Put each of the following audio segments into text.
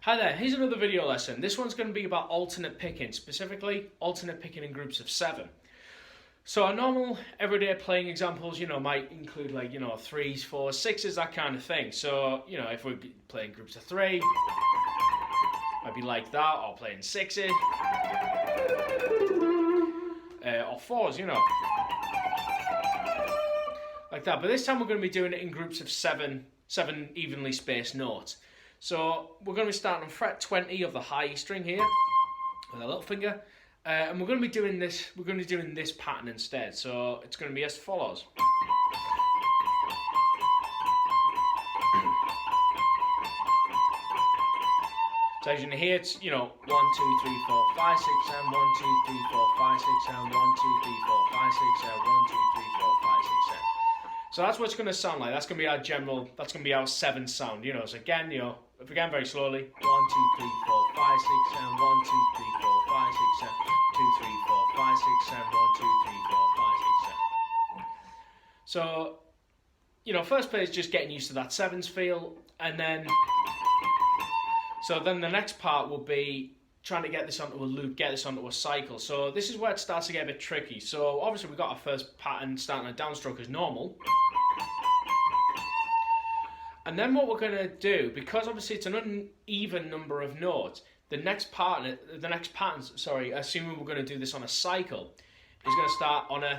Hi there, here's another video lesson. This one's going to be about alternate picking, specifically alternate picking in groups of 7. So our normal everyday playing examples, might include like, 3s, 4s, 6s, that kind of thing. So, if we're playing groups of 3, might be like that, or playing 6s, or 4s, like that. But this time we're going to be doing it in groups of 7 evenly spaced notes. So we're going to be starting on fret 20 of the high E string here with a little finger, and we're going to be doing this. We're going to be doing this pattern instead. So it's going to be as follows. So as you can hear, it's 1, 2, 3, 4, 5, 6, 7, 1, 2, 3, 4, 5, 6, 7, 1, 2, 3, 4, 5, 6, 7, 1, 2, 3, 4, 5, 6, 7. So that's what it's going to sound like. That's going to be our general. That's going to be our 7 sound. So again, if we again very slowly, 1, 2, 3, 4, 5, 6, 7, 1, 2, 3, 4, 5, 6, 7, 2, 3, 4, 5, 6, 7, 1, 2, 3, 4, 5, 6, 7. So, first play is just getting used to that 7s feel, and then the next part will be trying to get this onto a loop, get this onto a cycle. So this is where it starts to get a bit tricky. So obviously we've got our first pattern starting a downstroke as normal. And then what we're going to do, because obviously it's an uneven number of notes, the next pattern, assuming we're going to do this on a cycle, is going to start on a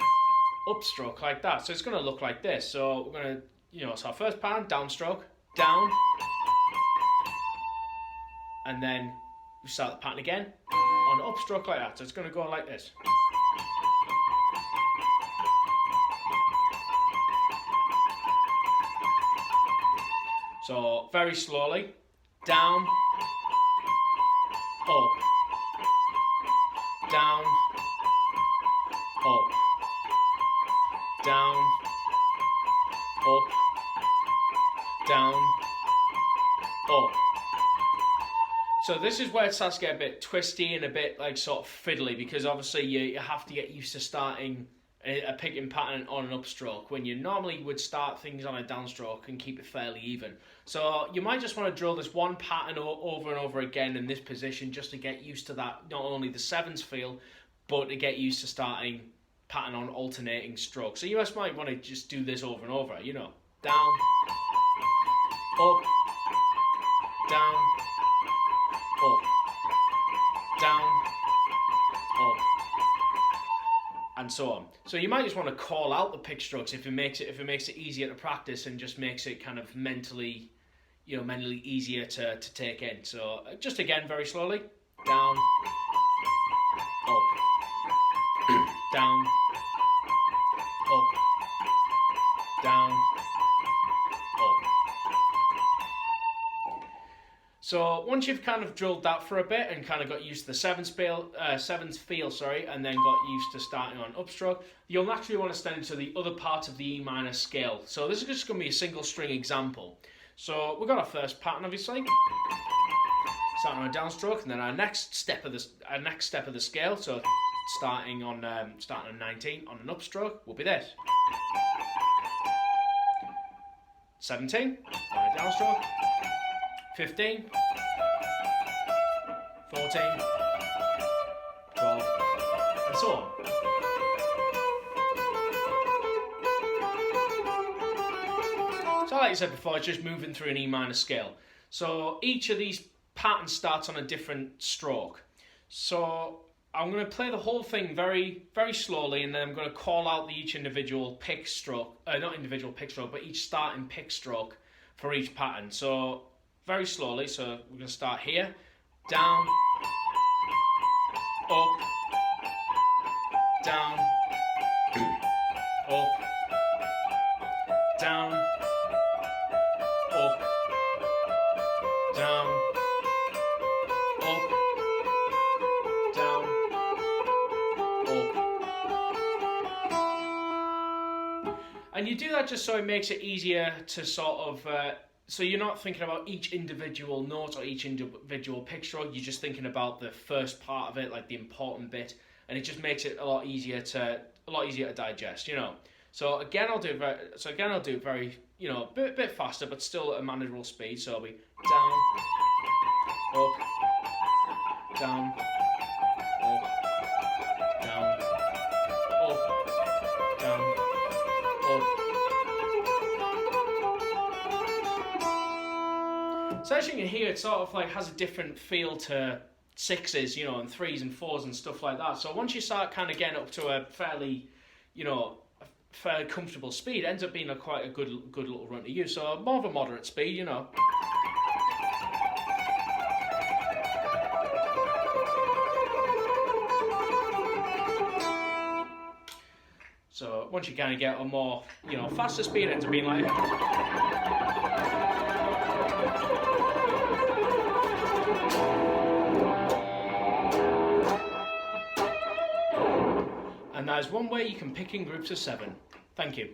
upstroke like that. So it's going to look like this. So we're going to, so our first pattern, downstroke, down, and then we start the pattern again on an upstroke like that. So it's going to go like this. So very slowly, down, up, down, up, down, up, down, up. So this is where it starts to get a bit twisty and a bit like sort of fiddly, because obviously you have to get used to starting a picking pattern on an upstroke when you normally would start things on a downstroke and keep it fairly even. So you might just want to drill this one pattern over and over again in this position just to get used to that, not only the 7s feel, but to get used to starting pattern on alternating strokes. So you just might want to just do this over and over, down, up, down, up, down, up, and so on. So you might just want to call out the pick strokes if it makes it easier to practice and just makes it kind of mentally easier to take in. So just again very slowly, down, up, down, up, down, up. So once you've kind of drilled that for a bit and kind of got used to the 7s feel, and then got used to starting on upstroke, you'll naturally want to extend into the other part of the E minor scale. So this is just going to be a single string example. So we've got our first pattern, obviously, starting on a downstroke, and then our next step of the scale. So starting on 19 on an upstroke will be this. 17 on a downstroke. 15, 14, 12, and so on. So like I said before, it's just moving through an E minor scale. So each of these patterns starts on a different stroke. So I'm going to play the whole thing very, very slowly, and then I'm going to call out each individual pick stroke, not individual pick stroke, but each starting pick stroke for each pattern. So very slowly, so we're going to start here, down, up, down, up, down, up, down, up, down, up. And you do that just so it makes it easier to sort of so you're not thinking about each individual note or each individual pick stroke. You're just thinking about the first part of it, like the important bit, and it just makes it a lot easier to digest. So again, I'll do it very, a bit faster, but still at a manageable speed. So I'll be down, up, down, up, down, up, down, up. So as you can hear, it sort of like has a different feel to sixes, you know, and threes and fours and stuff like that. So once you start kind of getting up to a fairly, you know, a fairly comfortable speed, it ends up being quite a good little run to use. So more of a moderate speed, you know. So once you kind of get a more, you know, faster speed, it ends up being like. And that is one way you can pick in groups of 7. Thank you.